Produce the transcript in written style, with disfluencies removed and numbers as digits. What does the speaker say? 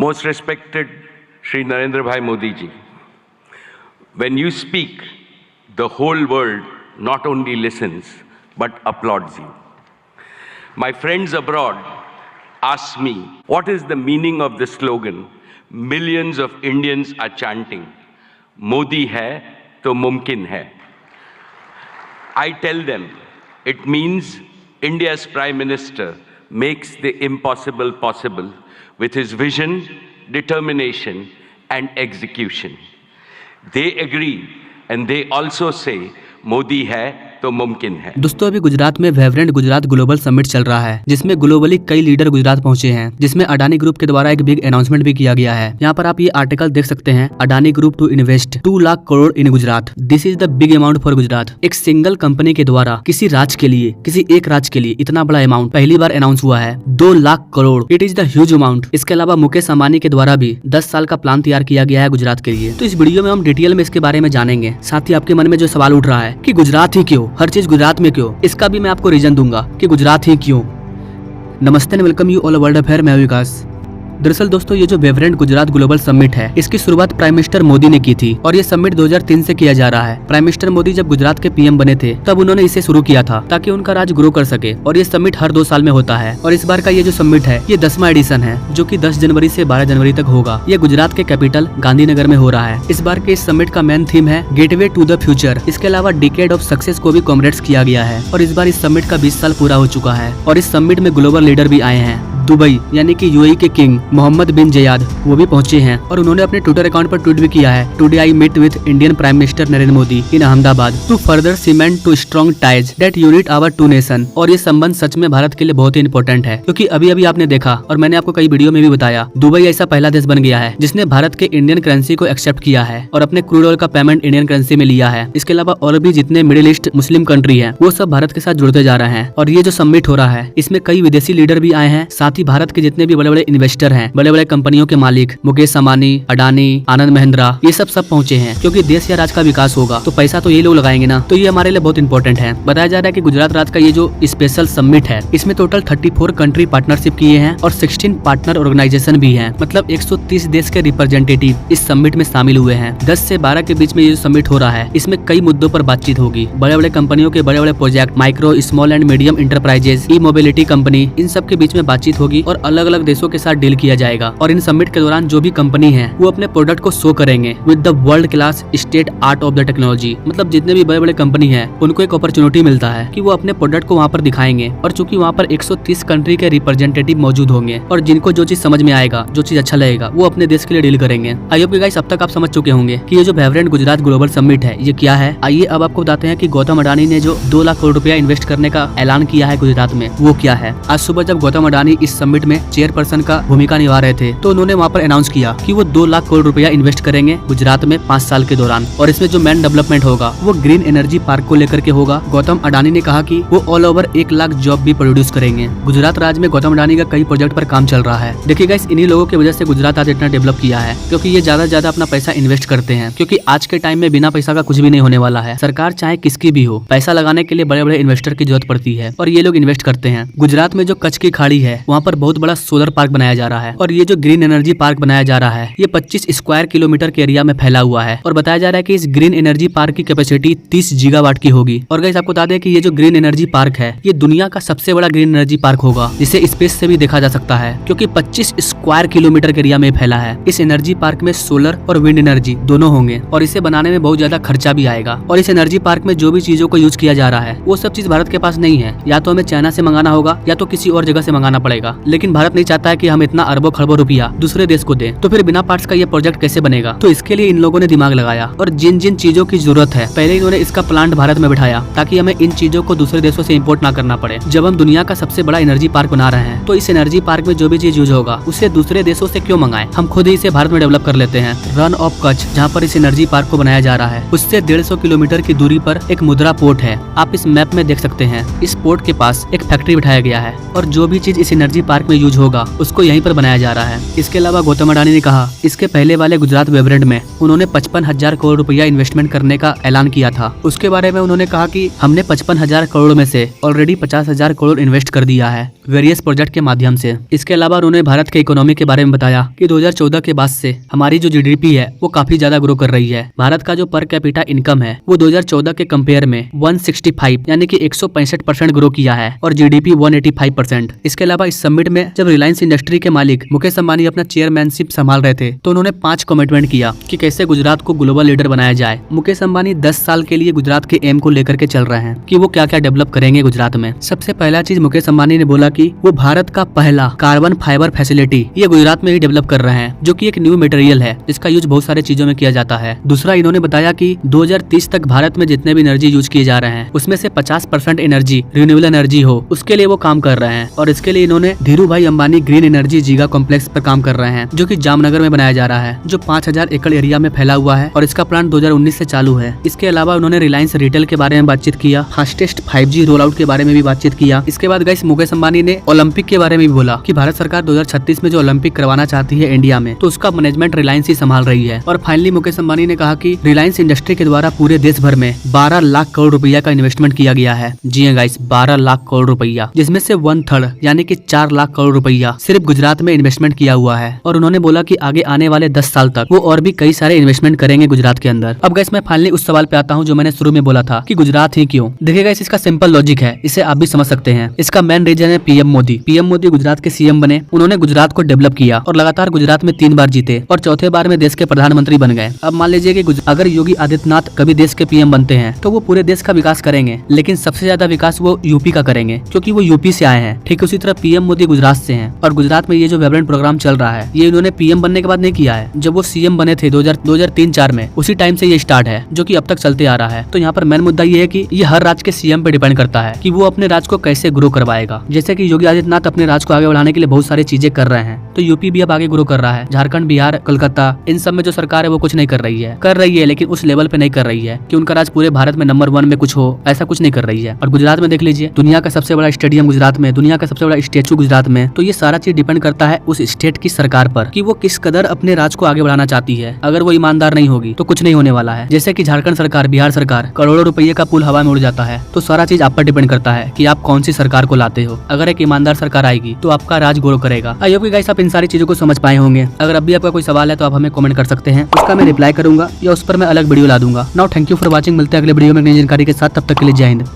Most respected Shri Narendra Bhai Modi ji, when you speak, the whole world not only listens but applauds you. My friends abroad ask me, what is the meaning of the slogan millions of Indians are chanting, Modi hai to mumkin hai. I tell them, it means India's Prime Minister makes the impossible possible with his vision, determination and execution. They agree and they also say, Modi hai तो मुमकिन है। दोस्तों अभी गुजरात में vibrant Gujarat global summit चल रहा है, जिसमें ग्लोबली कई लीडर गुजरात पहुंचे हैं, जिसमें अडानी ग्रुप के द्वारा एक बिग अनाउंसमेंट भी किया गया है। यहाँ पर आप ये आर्टिकल देख सकते हैं, Adani group to invest 2 lakh crore in Gujarat, this is the big amount for Gujarat. एक सिंगल कंपनी के द्वारा किसी राज्य के लिए, किसी एक राज्य के लिए इतना बड़ा अमाउंट पहली बार अनाउंस हुआ है, 2 lakh crore. It is the huge amount. इसके अलावा मुकेश अंबानी के द्वारा भी 10 साल का प्लान तैयार किया गया है गुजरात के लिए। तो इस वीडियो में हम डिटेल में इसके बारे में जानेंगे। साथ ही आपके मन में जो सवाल उठ रहा है कि गुजरात ही क्यों, हर चीज गुजरात में क्यों, इसका भी मैं आपको रीजन दूंगा कि गुजरात ही क्यों। नमस्ते and welcome you all world affair, मैं विकास। दरअसल दोस्तों ये जो वाइब्रेंट गुजरात ग्लोबल समिट है, इसकी शुरुआत प्राइम मिनिस्टर मोदी ने की थी और ये समिट 2003 से किया जा रहा है। प्राइम मिनिस्टर मोदी जब गुजरात के पीएम बने थे तब उन्होंने इसे शुरू किया था ताकि उनका राज ग्रो कर सके, और ये समिट हर 2 साल में होता है। और इस बार का ये जो समिट है ये 10वां एडिशन है, जो कि 10 जनवरी से 12 जनवरी तक होगा। ये गुजरात के कैपिटल गांधीनगर में हो रहा है। इस बार के इस समिट का मेन थीम है गेटवे टू द फ्यूचर। इसके अलावा डिकेड ऑफ सक्सेस को भी कॉमरेड्स किया गया है और इस बार इस समिट का 20 साल पूरा हो चुका है। और इस समिट में ग्लोबल लीडर भी आए हैं। दुबई यानी कि यूएई के किंग मोहम्मद बिन जयाद वो भी पहुंचे हैं और उन्होंने अपने ट्विटर अकाउंट पर ट्वीट भी किया है, today I meet with Indian prime minister Narendra Modi in Ahmedabad to further cement to strong ties that unite our 2 nation. और ये संबंध सच में भारत के लिए बहुत ही इंपॉर्टेंट है, क्योंकि अभी अभी आपने देखा और मैंने आपको कई वीडियो में भी बताया, दुबई ऐसा पहला देश बन गया है जिसने भारत के इंडियन करेंसी को एक्सेप्ट किया है और अपने क्रूड ऑयल का पेमेंट इंडियन करेंसी में लिया है। इसके अलावा और भी जितने मिडिल ईस्ट मुस्लिम कंट्री है वो सब भारत के साथ जुड़ते जा रहे हैं। और ये जो समिट हो रहा है इसमें कई विदेशी लीडर भी आए हैं, साथ ही भारत के जितने भी बड़े बड़े इन्वेस्टर हैं, बड़े बड़े कंपनियों के मालिक मुकेश अंबानी, अडानी, आनंद महिंद्रा, ये सब पहुंचे हैं। क्योंकि देश या राज्य का विकास होगा तो पैसा तो ये लोग लगाएंगे ना, तो ये हमारे लिए बहुत इंपॉर्टेंट है। बताया जा रहा है कि गुजरात राज्य का ये जो स्पेशल समिट है इसमें टोटल 34 कंट्री पार्टनरशिप किए हैं और 16 पार्टनर ऑर्गेनाइजेशन भी हैं। मतलब 130 देश के रिप्रेजेंटेटिव इस समिट में शामिल हुए हैं। 10 से 12 के बीच में ये जो समिट हो रहा है इसमें कई मुद्दों पर बातचीत होगी। बड़े बड़े कंपनियों के बड़े बड़े project, micro, small and medium enterprises, e mobility company, इन सब के बीच में बातचीत होगी और अलग अलग देशों के साथ डील किया जाएगा। और इन समिट के दौरान जो भी कंपनी है वो अपने प्रोडक्ट को शो करेंगे with the world class state art of the technology. मतलब जितने भी बड़े बड़े कंपनी है उनको एक अपॉर्चुनिटी मिलता है कि वो अपने प्रोडक्ट को वहाँ पर दिखाएंगे। और चूंकि वहाँ पर 130 कंट्री के रिप्रेजेंटेटिव मौजूद होंगे और जिनको जो चीज समझ में आएगा, जो चीज अच्छा लगेगा, वो अपने देश के लिए डील करेंगे। आई होप गाइस अब तक आप समझ चुके होंगे कि ये जो वाइब्रेंट गुजरात ग्लोबल समिट है ये क्या है। आइए अब आपको बताते हैं कि गौतम अडानी ने जो 2 लाख करोड़ रुपया इन्वेस्ट करने का ऐलान किया है गुजरात में वो क्या है। आज सुबह जब गौतम अडानी इस समिट में चेयरपर्सन का भूमिका निभा रहे थे तो उन्होंने वहाँ पर अनाउंस किया कि वो 2 लाख करोड़ रुपया इन्वेस्ट करेंगे गुजरात में 5 साल के दौरान। और इसमें जो मेन डेवलपमेंट होगा वो ग्रीन एनर्जी पार्क को लेकर के होगा। गौतम अडानी ने कहा कि वो ऑल ओवर 1 लाख जॉब भी प्रोड्यूस करेंगे। गुजरात राज्य में गौतम अडानी का कई प्रोजेक्ट पर काम चल रहा है। देखिए गाइस इन्हीं लोगों की वजह से गुजरात आज इतना डेवलप किया है, क्योंकि ये ज्यादा से ज्यादा अपना पैसा इन्वेस्ट करते हैं। क्योंकि आज के टाइम में बिना पैसा का कुछ भी नहीं होने वाला है। सरकार चाहे किसकी भी हो, पैसा लगाने के लिए बड़े बड़े इन्वेस्टर की जरूरत पड़ती है और ये लोग इन्वेस्ट करते हैं। गुजरात में जो कच्छ की खाड़ी है वहाँ पर बहुत बड़ा सोलर पार्क बनाया जा रहा है और ये जो ग्रीन एनर्जी पार्क बनाया जा रहा है ये 25 स्क्वायर किलोमीटर के एरिया में फैला हुआ है। और बताया जा रहा है कि इस ग्रीन एनर्जी पार्क की कैपेसिटी 30 गीगावाट की होगी। और गाइस आपको बता दें कि ये जो ग्रीन एनर्जी पार्क है ये दुनिया का सबसे बड़ा ग्रीन एनर्जी पार्क होगा, जिसे स्पेस से भी देखा जा सकता है, क्योंकि 25 स्क्वायर किलोमीटर के एरिया में फैला है। इस एनर्जी पार्क में सोलर और विंड एनर्जी दोनों होंगे और इसे बनाने में बहुत ज्यादा खर्चा भी आएगा। और इस एनर्जी पार्क में जो भी चीजों को यूज किया जा रहा है वो सब चीज भारत के पास नहीं है। या तो हमें चाइना से मंगाना होगा या तो किसी और जगह से मंगाना पड़ेगा। लेकिन भारत नहीं चाहता है कि हम इतना अरबों खरबों रुपया दूसरे देश को दें, तो फिर बिना पार्ट्स का ये प्रोजेक्ट कैसे बनेगा। तो इसके लिए इन लोगों ने दिमाग लगाया और जिन जिन चीजों की जरूरत है पहले इन्होंने इसका प्लांट भारत में बिठाया ताकि हमें इन चीजों को दूसरे देशों से इंपोर्ट ना करना पड़े। जब हम दुनिया का सबसे बड़ा एनर्जी पार्क बना रहे हैं तो इस एनर्जी पार्क में जो भी चीज यूज होगा उसे दूसरे देशों से क्यों मंगाएं, हम खुद ही इसे भारत में डेवलप कर लेते हैं। रन ऑफ कच्छ जहाँ पर इस एनर्जी पार्क को बनाया जा रहा है उससे 150 किलोमीटर की दूरी पर एक मुद्रा पोर्ट है। आप इस मैप में देख सकते हैं। इस पोर्ट के पास एक फैक्ट्री बिठाया गया है और जो भी चीज इस एनर्जी एनर्जी पार्क में यूज होगा उसको यहीं पर बनाया जा रहा है। इसके अलावा गौतम अडानी ने कहा इसके पहले वाले गुजरात वेवरेंट में उन्होंने 55,000 करोड़ रुपया इन्वेस्टमेंट करने का ऐलान किया था। उसके बारे में उन्होंने कहा कि हमने 55,000 करोड़ में से ऑलरेडी 50,000 करोड़ इन्वेस्ट कर दिया है वेरियस प्रोजेक्ट के माध्यम से। इसके अलावा उन्होंने भारत के इकोनॉमी के बारे में बताया कि 2014 के बाद से हमारी जो जीडीपी है वो काफी ज्यादा ग्रो कर रही है। भारत का जो पर कैपिटा इनकम है वो 2014 के कंपेयर में 165 यानी कि 165% ग्रो किया है और जीडीपी 185%। इसके अलावा इस समिट में जब रिलायंस इंडस्ट्री के मालिक मुकेश अंबानी अपना चेयरमैनशिप संभाल रहे थे तो उन्होंने 5 कमिटमेंट किया कि कैसे गुजरात को ग्लोबल लीडर बनाया जाए। मुकेश अंबानी 10 साल के लिए गुजरात के एम को लेकर के चल रहे हैं कि वो क्या क्या डेवलप करेंगे गुजरात में। सबसे पहला चीज मुकेश अंबानी ने बोला कि वो भारत का पहला कार्बन फाइबर फैसिलिटी ये गुजरात में ही डेवलप कर रहे हैं, जो कि एक न्यू मटेरियल है जिसका यूज बहुत सारे चीजों में किया जाता है। दूसरा इन्होंने बताया कि 2030 तक भारत में जितने भी एनर्जी यूज किए जा रहे हैं उसमें से 50% एनर्जी रिन्यूएबल एनर्जी हो, उसके लिए वो काम कर रहे हैं। और इसके लिए इन्होंने धीरू भाई अंबानी ग्रीन एनर्जी जीगा कॉम्प्लेक्स पर काम कर रहे हैं जो कि जामनगर में बनाया जा रहा है, जो 5,000 एकड़ एरिया में फैला हुआ है और इसका प्लान 2019 से चालू है। इसके अलावा उन्होंने रिलायंस रिटेल के बारे में बातचीत किया, फास्टेस्ट 5G रोल आउट के बारे में भी बातचीत किया। इसके बाद गाइस मुकेश अंबानी ने ओलंपिक के बारे में भी बोला कि भारत सरकार 2036 में जो ओलंपिक करवाना चाहती है इंडिया में तो उसका मैनेजमेंट रिलायंस ही संभाल रही है। और फाइनली मुकेश अंबानी ने कहा कि रिलायंस इंडस्ट्री के द्वारा पूरे देश भर में 12 लाख करोड़ रुपया का इन्वेस्टमेंट किया गया है। जी हां गाइस, 12 लाख करोड़ रुपया, जिसमें से 1/3 यानी कि 4 लाख करोड़ रुपया सिर्फ गुजरात में इन्वेस्टमेंट किया हुआ है। और उन्होंने बोला कि आगे आने वाले 10 साल तक वो और भी कई सारे इन्वेस्टमेंट करेंगे गुजरात के अंदर। अब गाइस मैं फाइनली उस सवाल पे आता हूँ जो मैंने शुरू में बोला था कि गुजरात ही क्यों। देखिए गाइस, इसका सिंपल लॉजिक है, इसे आप भी समझ सकते हैं। इसका मेन रीजन है पीएम मोदी। पीएम मोदी गुजरात के सीएम बने, उन्होंने गुजरात को डेवलप किया और लगातार गुजरात में 3 बार जीते और चौथे बार में देश के प्रधानमंत्री बन गए। अब मान लीजिए कि अगर योगी आदित्यनाथ कभी देश के पीएम बनते हैं तो वो पूरे देश का विकास करेंगे, लेकिन सबसे ज्यादा विकास वो यूपी का करेंगे क्योंकि वो यूपी से आए हैं। ठीक उसी तरह पीएम मोदी गुजरात से हैं और गुजरात में ये जो वेवरेंट प्रोग्राम चल रहा है ये इन्होंने पीएम बनने के बाद नहीं किया है, जब वो सीएम बने थे 2003-4 में, उसी टाइम से ये स्टार्ट है जो कि अब तक चलते आ रहा है। तो यहाँ पर मेन मुद्दा ये है कि ये हर राज्य के सीएम पे डिपेंड करता है कि वो अपने राज्य को कैसे ग्रो करवाएगा। जैसे कि योगी आदित्यनाथ अपने राज्य को आगे बढ़ाने के लिए बहुत सारी चीजें कर रहे हैं, तो यूपी भी अब आगे ग्रो कर रहा है। झारखंड, बिहार, कोलकाता, इन सब में जो सरकार है वो कुछ नहीं कर रही है लेकिन उस लेवल पे नहीं कर रही है कि उनका राज्य पूरे भारत में नंबर 1 में कुछ हो, ऐसा कुछ नहीं कर रही है। और गुजरात में देख लीजिए, दुनिया का सबसे बड़ा स्टेडियम गुजरात में, दुनिया का सबसे बड़ा स्टेचू गुजरात में। तो ये सारा चीज डिपेंड करता है उस स्टेट की सरकार पर कि वो किस कदर अपने राज्य को आगे बढ़ाना चाहती है। अगर वो ईमानदार नहीं होगी तो कुछ नहीं होने वाला है। जैसे कि झारखंड सरकार, बिहार सरकार, करोड़ों रुपये का पुल हवा में उड़ जाता है। तो सारा चीज आप पर डिपेंड करता है कि आप कौन सी सरकार को लाते हो। अगर एक ईमानदार सरकार आएगी तो आपका राज ग्रो करेगा। आई होप गाइस आप इन सारी चीजों को समझ पाए होंगे। अगर अभी आपका कोई सवाल है तो आप हमें कमेंट कर सकते हैं, उसका मैं रिप्लाई करूंगा या उस पर मैं अलग वीडियो ला दूंगा। Now thank you for watching. मिलते हैं अगले वीडियो में नई जानकारी के साथ, तब तक के लिए जय हिंद।